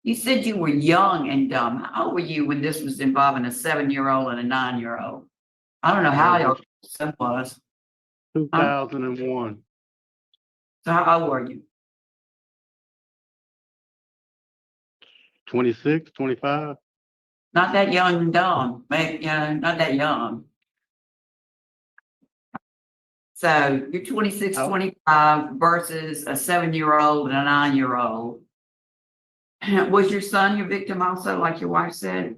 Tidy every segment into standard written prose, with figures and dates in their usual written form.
You said you were young and dumb. How old were you when this was involving a 7-year-old and a 9-year-old? I don't know That how was your son was. Huh? 2001. So how old were you? 26, 25. Not that young and dumb, maybe, not that young. So you're 26, Oh, 25 versus a 7-year-old and a 9-year-old. Was your son your victim also, like your wife said?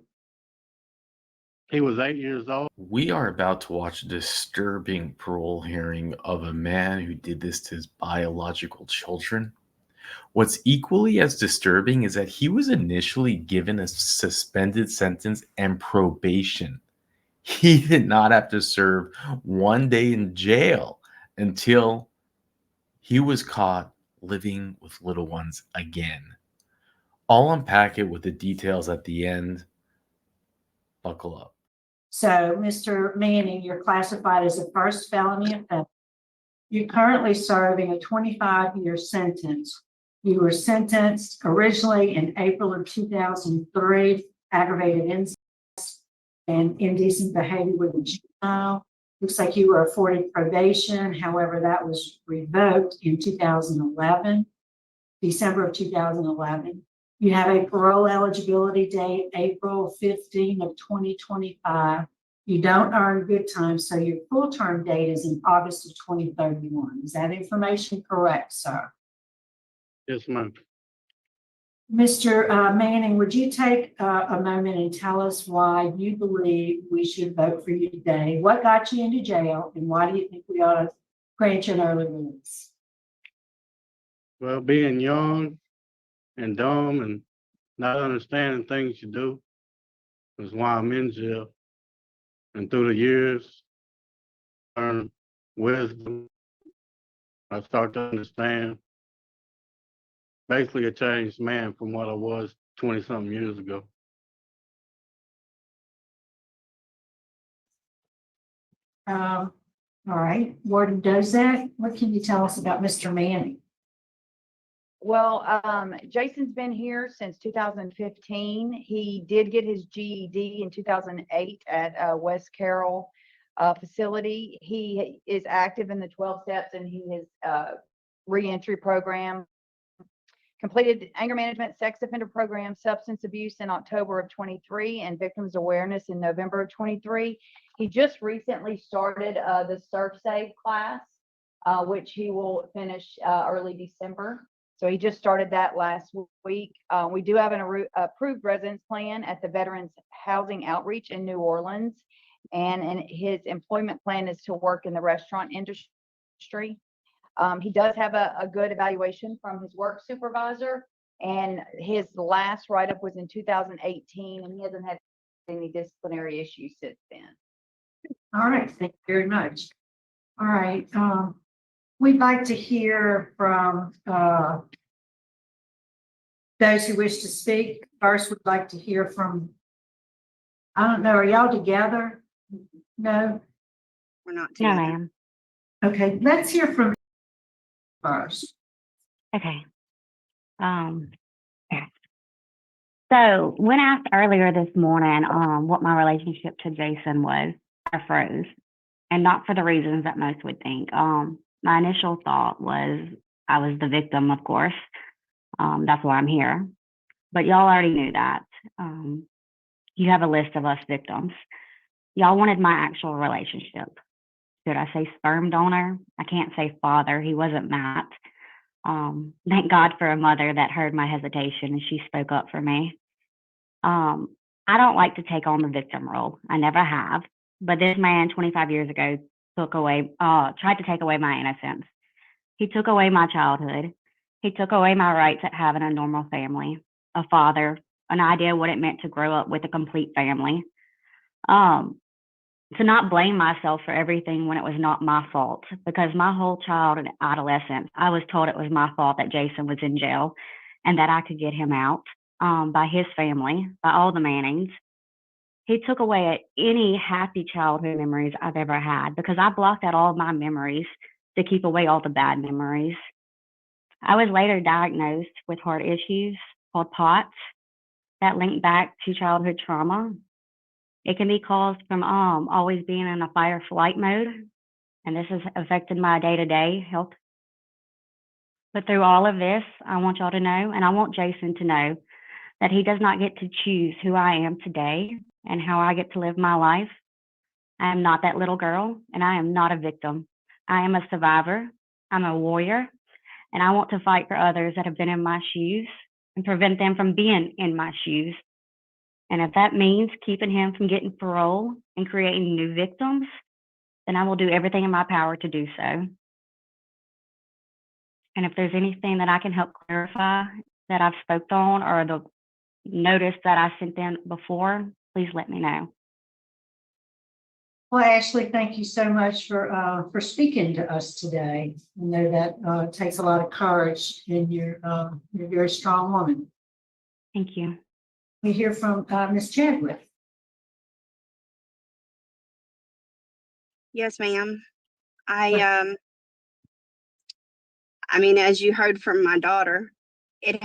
he was 8 years old. We are about to watch a disturbing parole hearing of a man who did this to his biological children. What's equally as disturbing is that he was initially given a suspended sentence and probation. He did not have to serve 1 day in jail until he was caught living with little ones again. I'll unpack it with the details at the end. Buckle up. So, Mr. Manning, you're classified as a first felony offender. You're currently serving a 25-year sentence. You were sentenced originally in April of 2003, aggravated incest and indecent behavior with a juvenile. Looks like you were afforded probation. However, that was revoked in 2011, December of 2011. You have a parole eligibility date, April 15 of 2025. You don't earn good time, so your full term date is in August of 2031. Is that information correct, sir? Yes, ma'am. Mr. Manning, would you take a moment and tell us why you believe we should vote for you today? What got you into jail, and why do you think we ought to grant you an early release? Well, being young and dumb and not understanding things you do is why I'm in jail. And through the years, learn wisdom. I start to understand. Basically, a changed man from what I was 20-something years ago. All right, Warden Dozak, what can you tell us about Mr. Manning? Well, Jason's been here since 2015. He did get his GED in 2008 at West Carroll facility. He is active in the 12 steps and his reentry program. Completed anger management, sex offender program, substance abuse in October of 23, and victims awareness in November of 23. He just recently started the Surf Save class, which he will finish early December. So he just started that last week. We do have an approved residence plan at the Veterans Housing Outreach in New Orleans. And his employment plan is to work in the restaurant industry. He does have a good evaluation from his work supervisor. And his last write-up was in 2018, and he hasn't had any disciplinary issues since then. All right, thank you very much. All right, we'd like to hear from those who wish to speak. First, we'd like to hear from, I don't know, are y'all together? No? We're not No, together. ma'am. Okay, let's hear from first. Okay. Yeah. So when asked earlier this morning what my relationship to Jason was, I froze, and not for the reasons that most would think. My initial thought was I was the victim, of course. That's why I'm here. But y'all already knew that. You have a list of us victims. Y'all wanted my actual relationship. Should I say sperm donor? I can't say father. He wasn't that. Thank God for a mother that heard my hesitation and she spoke up for me. I don't like to take on the victim role. I never have. But this man 25 years ago tried to take away my innocence. He took away my childhood. He took away my rights at having a normal family, a father, an idea what it meant to grow up with a complete family. To not blame myself for everything when it was not my fault, because my whole child and adolescence, I was told it was my fault that Jason was in jail and that I could get him out by his family, by all the Mannings. He took away any happy childhood memories I've ever had because I blocked out all of my memories to keep away all the bad memories. I was later diagnosed with heart issues called POTS, that link back to childhood trauma. It can be caused from always being in a fight or flight mode, and this has affected my day-to-day health. But through all of this, I want y'all to know, and I want Jason to know, that he does not get to choose who I am today and how I get to live my life. I am not that little girl, and I am not a victim. I am a survivor. I'm a warrior, and I want to fight for others that have been in my shoes and prevent them from being in my shoes. And if that means keeping him from getting parole and creating new victims, then I will do everything in my power to do so. And if there's anything that I can help clarify that I've spoke on or the notice that I sent in before, please let me know. Well, Ashley, thank you so much for speaking to us today. I know that takes a lot of courage, and you're a very strong woman. Thank you. We hear from Ms. Chadwick. Yes, ma'am. I mean, as you heard from my daughter, it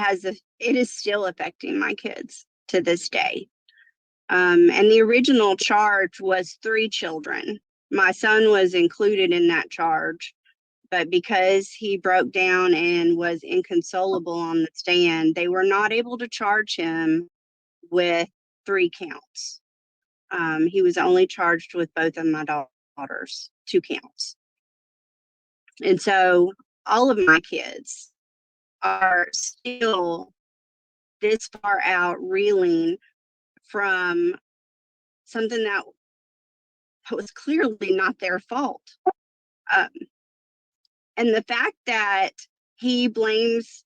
is still affecting my kids to this day. And the original charge was 3 children. My son was included in that charge, but because he broke down and was inconsolable on the stand, they were not able to charge him with 3 counts. He was only charged with both of my daughters, 2 counts. And so all of my kids are still this far out reeling from something that was clearly not their fault. And the fact that he blames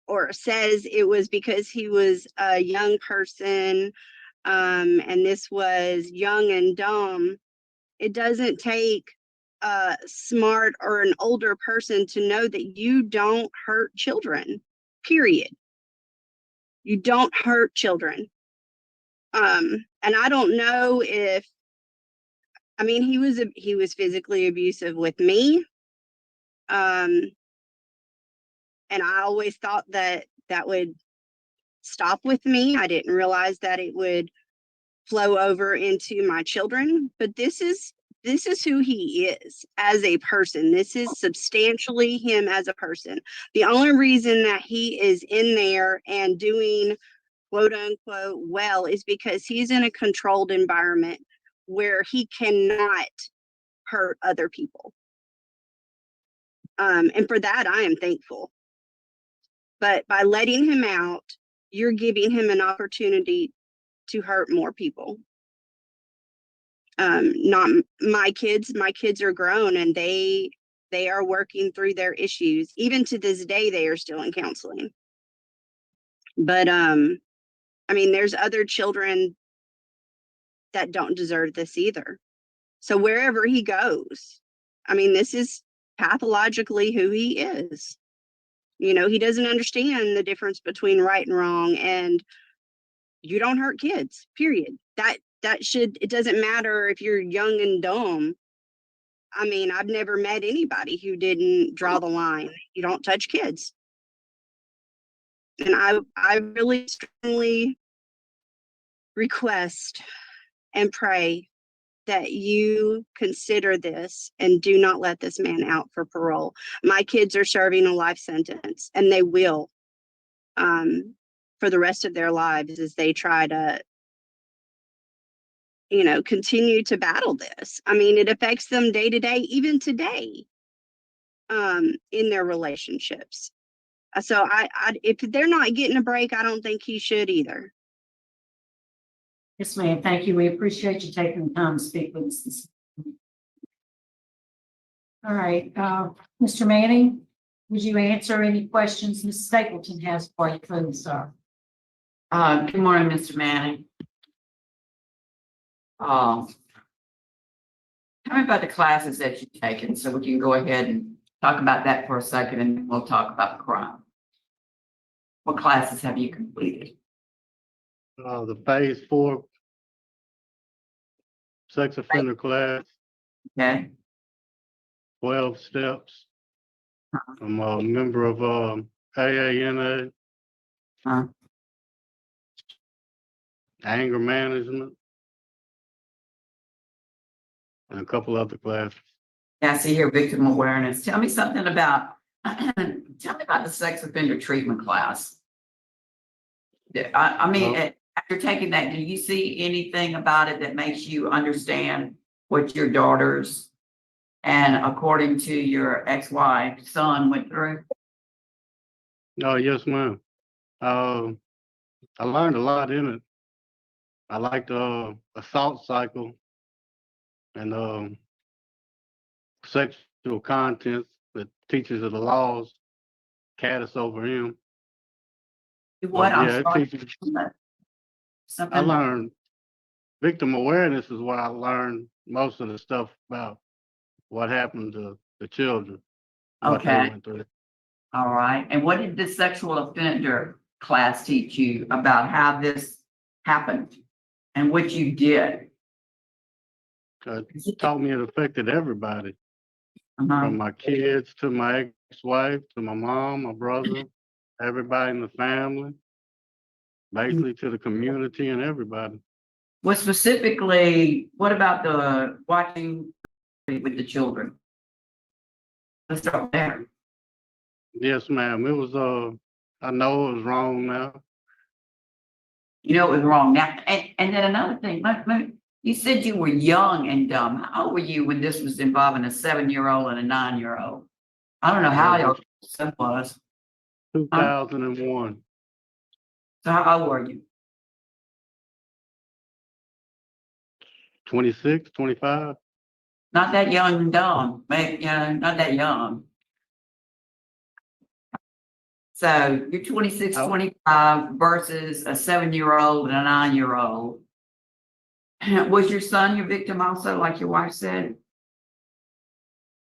or says it was because he was a young person, and this was young and dumb, it doesn't take a smart or an older person to know that you don't hurt children, period. You don't hurt children. And I don't know if, I mean, he was physically abusive with me. And I always thought that would stop with me. I didn't realize that it would flow over into my children, but this is who he is as a person. This is substantially him as a person. The only reason that he is in there and doing quote unquote well is because he's in a controlled environment where he cannot hurt other people. And for that, I am thankful. But by letting him out, you're giving him an opportunity to hurt more people. Not my kids. My kids are grown and they are working through their issues. Even to this day, they are still in counseling. But I mean, there's other children that don't deserve this either. So wherever he goes, I mean, this is pathologically who he is. You know, he doesn't understand the difference between right and wrong, and you don't hurt kids, period. It doesn't matter if you're young and dumb. I mean, I've never met anybody who didn't draw the line. You don't touch kids. And I really strongly request and pray that you consider this and do not let this man out for parole. My kids are serving a life sentence, and they will for the rest of their lives as they try to, you know, continue to battle this. I mean, it affects them day to day, even today, in their relationships. So if they're not getting a break, I don't think he should either. Yes, ma'am. Thank you. We appreciate you taking the time to speak with us this morning. All right, Mr. Manning, would you answer any questions Ms. Stapleton has for you, please, sir? Good morning, Mr. Manning. Tell me about the classes that you've taken, so we can go ahead and talk about that for a second, and then we'll talk about the crime. What classes have you completed? The phase 4 sex offender class, Okay, 12 steps. I'm a member of AANA. Huh? anger management, and a couple other classes. Yeah, I see here victim awareness. Tell me something about, tell me about the sex offender treatment class. I mean, Well- after taking that, do you see anything about it that makes you understand what your daughters and according to your ex-wife, son went through? Oh, yes, ma'am. I learned a lot in it. I like the assault cycle and sexual contents that teaches of the laws, caddis over him. What? But I'm yeah, it sorry. teaches. I Something, learned victim awareness is where I learned most of the stuff about what happened to the children, what they okay, went through. all right. And what did the sexual offender class teach you about how this happened and what you did? It taught me it affected everybody, Uh-huh. from my kids to my ex-wife to my mom, my brother, everybody in the family, basically to the community and everybody. What specifically, what about the watching with the children? Let's start there. Yes, ma'am. It was I know it was wrong now. You know, it was wrong now. And then another thing, you said you were young and dumb. How old were you when this was involving a 7-year-old and a 9-year-old? I don't know how your son was. 2001. So how old were you? 26, 25. Not that young and dumb, maybe, not that young. So you're 26, Oh. 25 versus a 7-year-old and a 9-year-old. Was your son your victim also, like your wife said?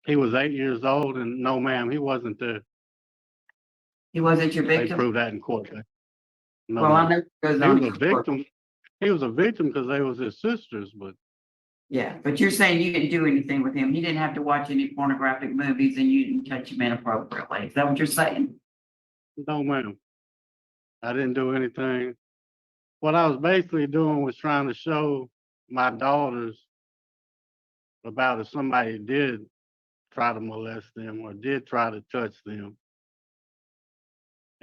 He was 8 years old, and no, ma'am, he wasn't there. He wasn't your They victim? proved that in court. No, Well, I ma'am. know it goes He on was a to court. victim. He was a victim because they was his sisters, but Yeah, but you're saying you didn't do anything with him. He didn't have to watch any pornographic movies and you didn't touch him inappropriately. Is that what you're saying? no, ma'am. I didn't do anything. What I was basically doing was trying to show my daughters about if somebody did try to molest them or did try to touch them.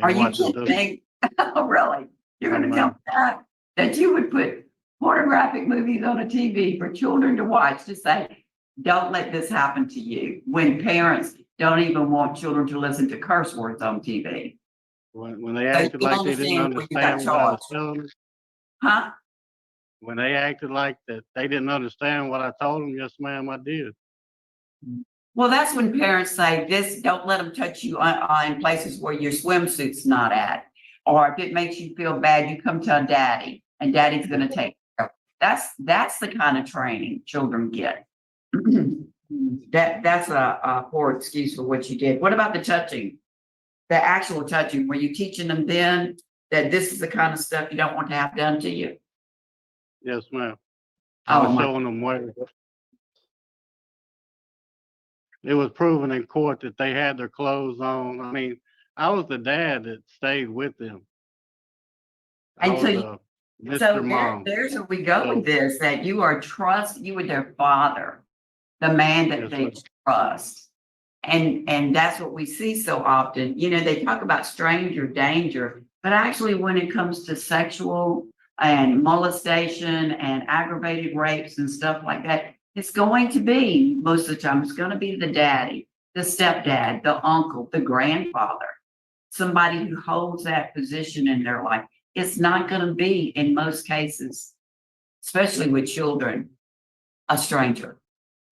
Are And you what to do. kidding? Oh, really? You're No, gonna tell ma'am. me that you would put pornographic movies on a TV for children to watch to say, don't let this happen to you, when parents don't even want children to listen to curse words on TV. When they So acted you like they didn't understand where you got understand what I was charged. telling them, Huh? when they acted like that they didn't understand what I told them, yes, ma'am, I did. Well, that's when parents say this, don't let them touch you on places where your swimsuit's not at. Or if it makes you feel bad, you come tell daddy and daddy's gonna take care of it. That's the kind of training children get. That's a poor excuse for what you did. What about the touching? The actual touching, were you teaching them then that this is the kind of stuff you don't want to have done to you? Yes, ma'am. I Oh was my, showing them where it was proven in court that they had their clothes on. I mean, I was the dad that stayed with them. I And so was you- Mr. so Mom. there's where we go So- with this, that you were their father, the man that Yes, they ma'am. trust. And that's what we see so often. You know, they talk about stranger danger, but actually when it comes to sexual and molestation and aggravated rapes and stuff like that, it's going to be, most of the time, it's gonna be the daddy, the stepdad, the uncle, the grandfather, somebody who holds that position in their life. It's not gonna be, in most cases, especially with children, a stranger.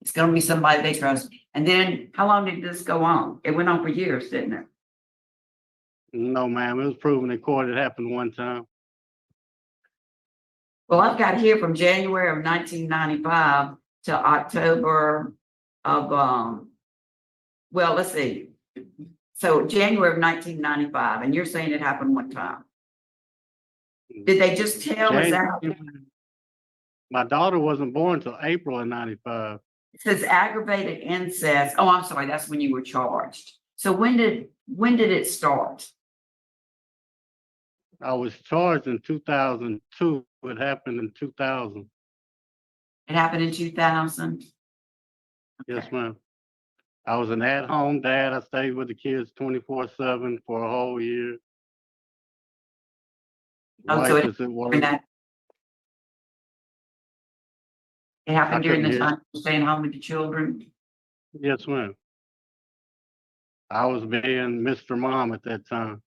It's gonna be somebody they trust. And then, how long did this go on? It went on for years, didn't it? No, ma'am, it was proven in court it happened one time. Well, I've got here from January of 1995 to October of, well, let's see. So January of 1995, and you're saying it happened one time. Did they just tell us that? My daughter wasn't born till April of 95. It says aggravated incest. Oh, I'm sorry, that's when you were charged. So when did it start? I was charged in 2002. It happened in 2000. It happened in 2000? Yes, ma'am. I was an at-home dad. I stayed with the kids 24/7 for a whole year. Oh, so Wife it is at work. during that, it happened I during the couldn't hear. time of staying home with the children? Yes, ma'am. I was being Mr. Mom at that time.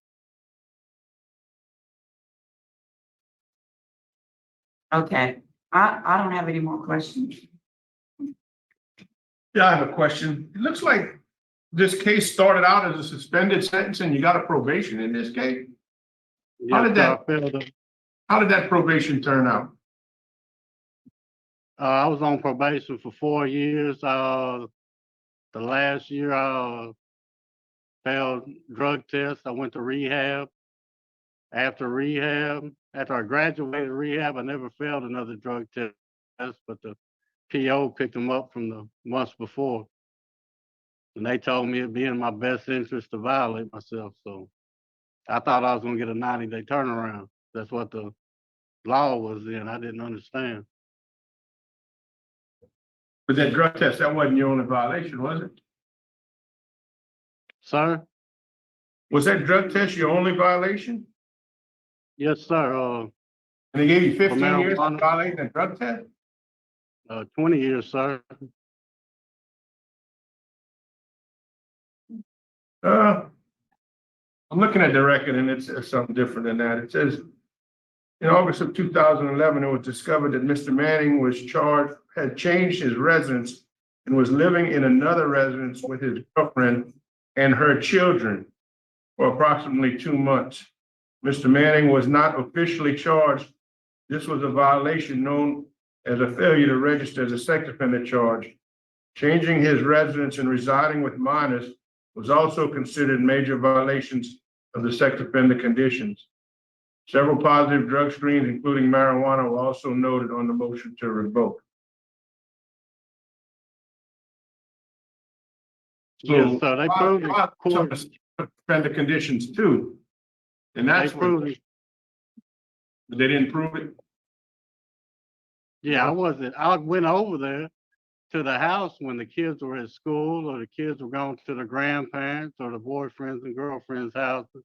Okay, I don't have any more questions. Yeah, I have a question. It looks like this case started out as a suspended sentence and you got a probation in this case. How Yes, did sir, that- I failed it. How did that probation turn out? I was on probation for 4 years. The last year, I failed drug tests. I went to rehab. After I graduated rehab, I never failed another drug test, but the PO picked them up from the months before. And they told me it'd be in my best interest to violate myself. So I thought I was gonna get a 90-day turnaround. That's what the law was then. I didn't understand. But that drug test, that wasn't your only violation, was it? Sir? Was that drug test your only violation? Yes, sir. And they gave you 15 years for marijuana. violating a drug test? 20 years, sir. I'm looking at the record and it says something different than that. It says, in August of 2011, it was discovered that Mr. Manning had changed his residence and was living in another residence with his girlfriend and her children for approximately 2 months. Mr. Manning was not officially charged. This was a violation known as a failure to register as a sex offender charge. Changing his residence and residing with minors was also considered major violations of the sex offender conditions. Several positive drug screens, including marijuana, were also noted on the motion to revoke. Yes, sir. They proved it. Some offender conditions too. And They that's proved what, it. but they didn't prove it. Yeah, I went over there to the house when the kids were at school or the kids were going to the grandparents or the boyfriends and girlfriends' houses.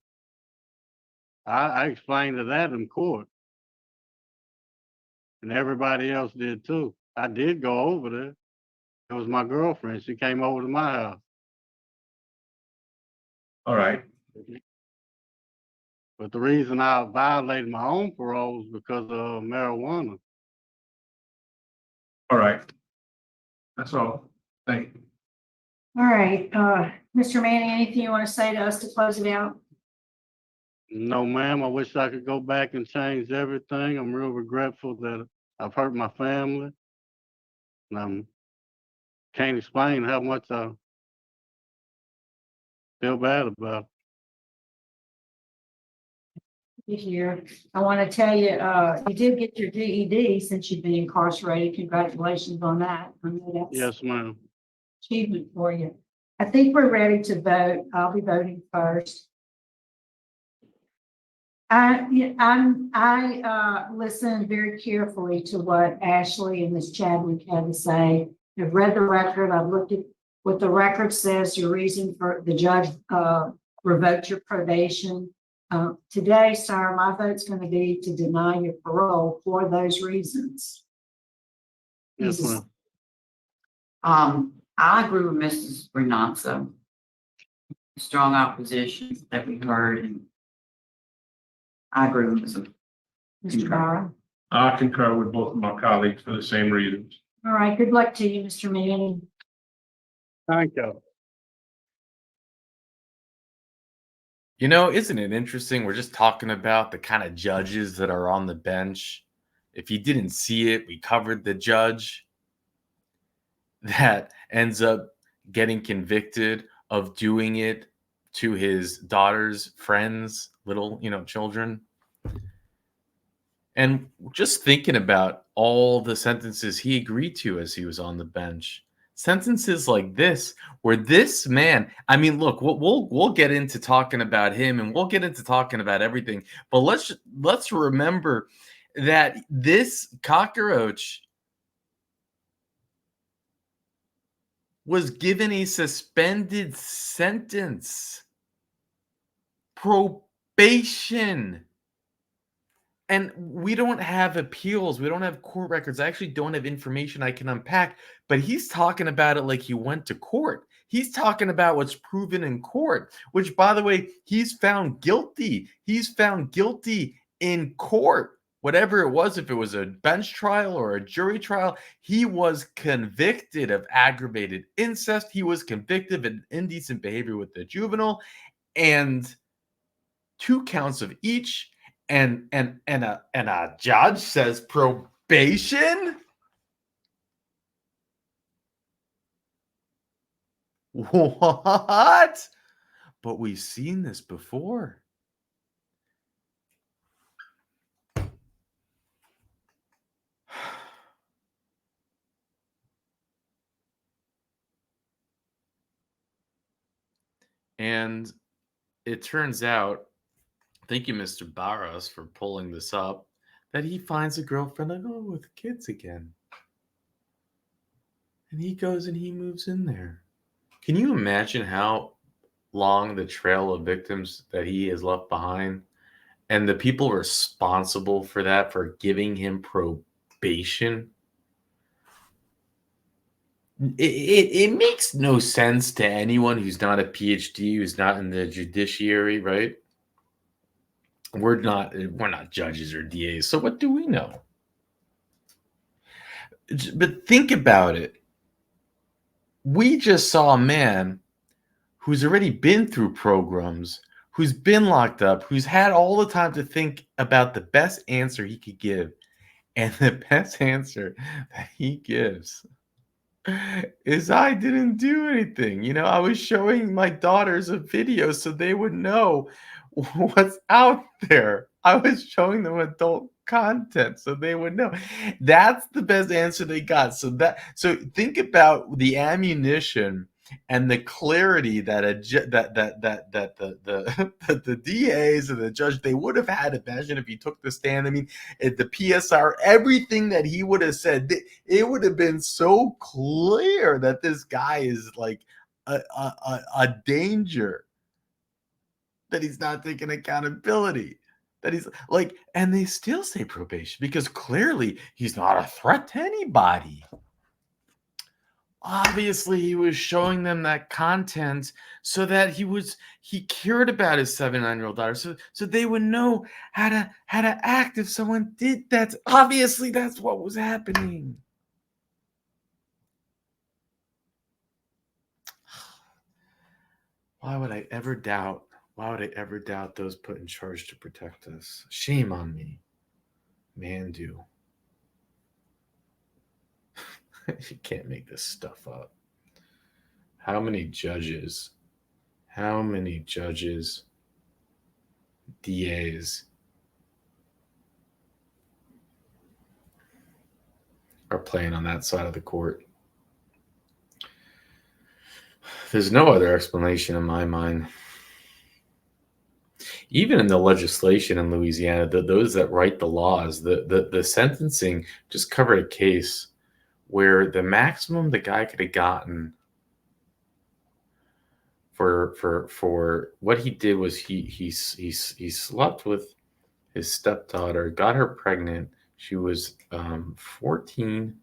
I explained to that in court. And everybody else did too. I did go over there. It was my girlfriend. She came over to my house. All right. But the reason I violated my own parole was because of marijuana. All right. That's all. Thank you. All right, Mr. Manning, anything you want to say to us to close it out? No, ma'am. I wish I could go back and change everything. I'm real regretful that I've hurt my family. And I can't explain how much I feel bad about it. Here, I want to tell you, you did get your GED since you've been incarcerated. Congratulations on that. I know that's Yes, ma'am. achievement for you. I think we're ready to vote. I'll be voting first. I listened very carefully to what Ashley and Ms. Chadwick had to say. I've read the record. I've looked at what the record says, your reason for the judge revoked your probation. Today, sir, my vote's going to be to deny your parole for those reasons. Yes, ma'am. I agree with Mrs. Renanza. Strong opposition that we heard, and I agree with Mrs. Mr. Barra. I concur with both of my colleagues for the same reasons. All right, good luck to you, Mr. Manning. Thank you. You know, isn't it interesting? We're just talking about the kind of judges that are on the bench. If you didn't see it, we covered the judge that ends up getting convicted of doing it to his daughter's friends, little, children. And just thinking about all the sentences he agreed to as he was on the bench, sentences like this, where this man, I mean, look, we'll get into talking about him, and we'll get into talking about everything, but let's remember that this cockroach was given a suspended sentence, probation. And we don't have appeals. We don't have court records. I actually don't have information I can unpack, but he's talking about it like he went to court. He's talking about what's proven in court, which, by the way, he's found guilty. He's found guilty in court. Whatever it was, if it was a bench trial or a jury trial, he was convicted of aggravated incest. He was convicted of indecent behavior with the juvenile, and 2 counts of each. And a judge says probation? What? But we've seen this before. And it turns out, thank you, Mr. Barros, for pulling this up, that he finds a girlfriend with kids again. And he goes and he moves in there. Can you imagine how long the trail of victims that he has left behind, and the people responsible for that, for giving him probation? It makes no sense to anyone who's not a PhD, who's not in the judiciary, right? We're not judges or DAs, so what do we know? But think about it. We just saw a man who's already been through programs, who's been locked up, who's had all the time to think about the best answer he could give. And the best answer that he gives is, I didn't do anything. You know, I was showing my daughters a video so they would know what's out there. I was showing them adult content so they would know. That's the best answer they got. So think about the ammunition and the clarity that the DAs and the judge, they would have had. Imagine if he took the stand. I mean, the PSR, everything that he would have said, it would have been so clear that this guy is like a danger, that he's not taking accountability, that he's like, and they still say probation because clearly he's not a threat to anybody. Obviously, he was showing them that content so that he cared about his 7-9-year-old daughter, so they would know how to act if someone did that. Obviously, that's what was happening. Why would I ever doubt those put in charge to protect us? Shame on me. Man, do. You can't make this stuff up. How many judges, DAs are playing on that side of the court? There's no other explanation in my mind. Even in the legislation in Louisiana, those that write the laws, the sentencing just covered a case where the maximum the guy could have gotten for what he did was he slept with his stepdaughter, got her pregnant. She was 14,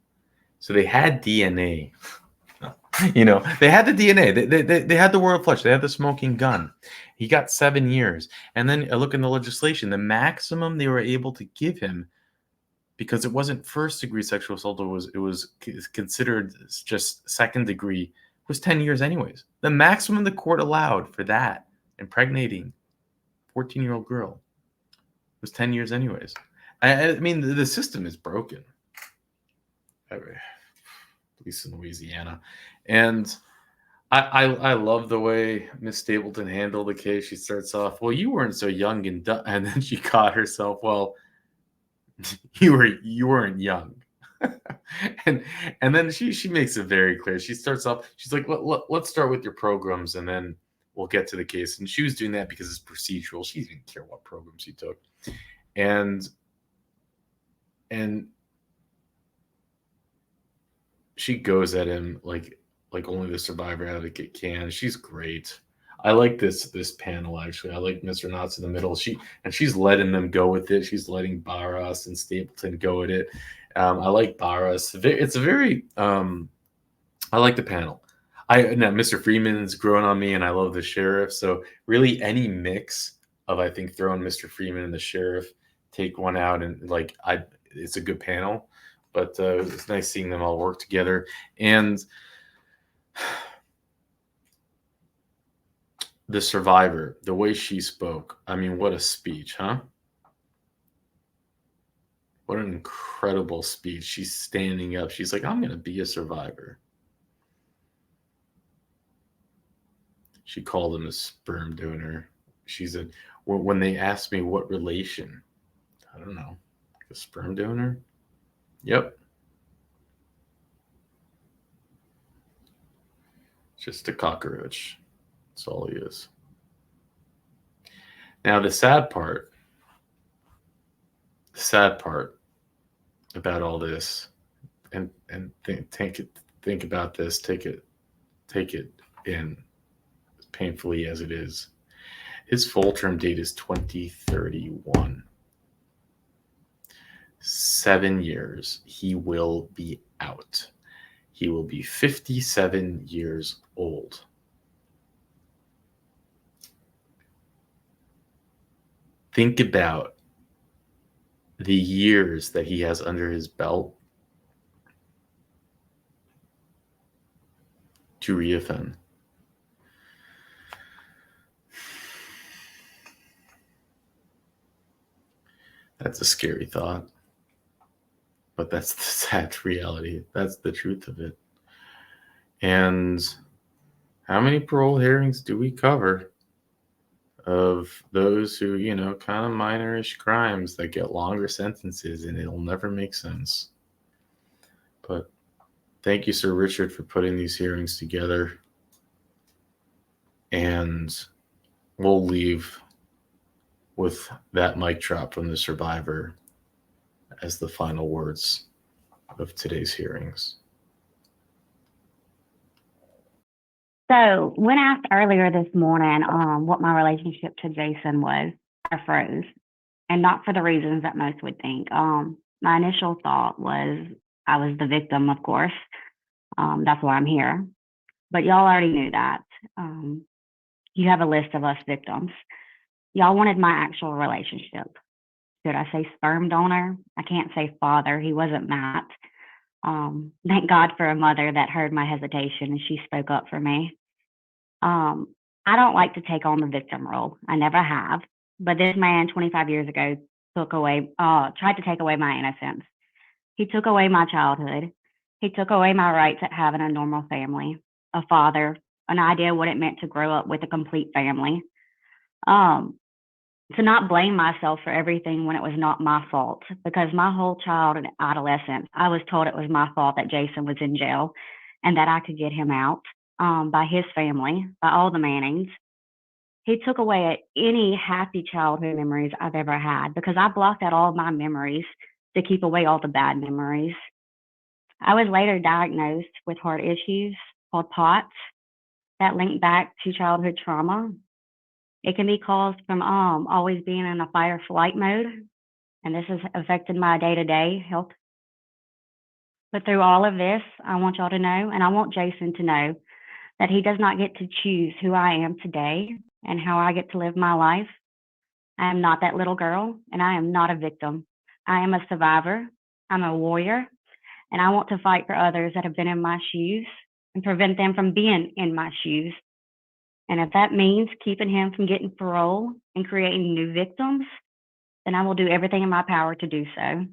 so they had DNA. You know, they had the DNA. They had the royal flush. They had the smoking gun. He got 7 years. And then I look in the legislation, the maximum they were able to give him, because it wasn't first degree sexual assault, it was considered just second degree, was 10 years anyways. The maximum the court allowed for that, impregnating 14-year-old girl, was 10 years anyways. I mean, the system is broken, at least in Louisiana. And I love the way Miss Stapleton handled the case. She starts off, well, you weren't so young and dumb, and then she caught herself, well, you weren't young. and then she makes it very clear. She starts off, she's like, let's start with your programs and then we'll get to the case. And she was doing that because it's procedural. She didn't care what programs he took. And she goes at him like only the survivor advocate can. She's great. I like this panel actually. I like Mr. Knotts in the middle. She's letting them go with it. She's letting Barras and Stapleton go at it. I like Barras. It's a very I like the panel. Now Mr. Freeman's growing on me, and I love the sheriff. So really, any mix of I think throwing Mr. Freeman and the sheriff, take one out, and it's a good panel. But it's nice seeing them all work together. And the survivor, the way she spoke, I mean, what a speech, huh? What an incredible speech. She's standing up. She's like, I'm going to be a survivor. She called him a sperm donor. She said, when they asked me what relation, I don't know, a sperm donor? Yep. Just a cockroach. That's all he is. Now, the sad part about all this, and think about this, take it in as painfully as it is. His full term date is 2031. 7 years, he will be out. He will be 57 years old. Think about the years that he has under his belt to reoffend. That's a scary thought, but that's the sad reality. That's the truth of it. And how many parole hearings do we cover of those who, kind of minorish crimes that get longer sentences, and it'll never make sense. But thank you, Sir Richard, for putting these hearings together. And we'll leave with that mic drop from the survivor as the final words of today's hearings. So when asked earlier this morning what my relationship to Jason was, I froze, and not for the reasons that most would think. My initial thought was I was the victim, of course. That's why I'm here. But y'all already knew that. You have a list of us victims. Y'all wanted my actual relationship. Should I say sperm donor? I can't say father. He wasn't Matt. Thank God for a mother that heard my hesitation and she spoke up for me. I don't like to take on the victim role. I never have. But this man 25 years ago tried to take away my innocence. He took away my childhood. He took away my rights at having a normal family, a father, an idea what it meant to grow up with a complete family. To not blame myself for everything when it was not my fault, because my whole child and adolescence, I was told it was my fault that Jason was in jail and that I could get him out by his family, by all the Mannings. He took away any happy childhood memories I've ever had because I blocked out all of my memories to keep away all the bad memories. I was later diagnosed with heart issues called POTS that linked back to childhood trauma. It can be caused from always being in a fight or flight mode, and this has affected my day-to-day health. But through all of this, I want y'all to know, and I want Jason to know, that he does not get to choose who I am today and how I get to live my life. I am not that little girl, and I am not a victim. I am a survivor. I'm a warrior, and I want to fight for others that have been in my shoes and prevent them from being in my shoes. And if that means keeping him from getting parole and creating new victims, then I will do everything in my power to do so.